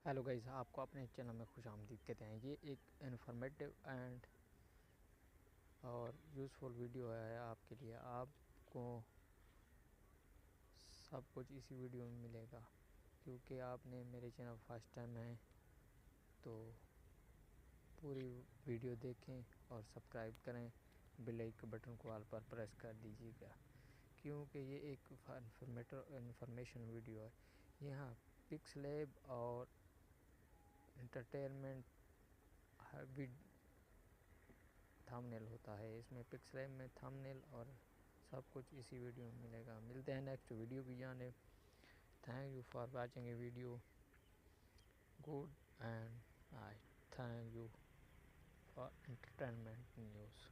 Hello guys, आपको अपने channel में खुशामदीद कहते हैं। ये एक इन्फॉर्मेटिव एंड और यूज़फुल वीडियो है आपके लिए। आपको सब कुछ इसी वीडियो में मिलेगा, क्योंकि आपने मेरे चैनल फर्स्ट टाइम है तो पूरी वीडियो देखें और सब्सक्राइब करें। बेल आइकन बटन को ऑल पर प्रेस कर दीजिएगा, क्योंकि ये एक इन्फॉर्मेशन वीडियो है। यहाँ पिक्सलैब और एंटरटेनमेंट थंबनेल होता है। इसमें पिक्सलैब में थंबनेल और सब कुछ इसी वीडियो में मिलेगा। मिलते हैं नेक्स्ट वीडियो की जानिब। Thank you for watching A video good and I thank you for entertainment news.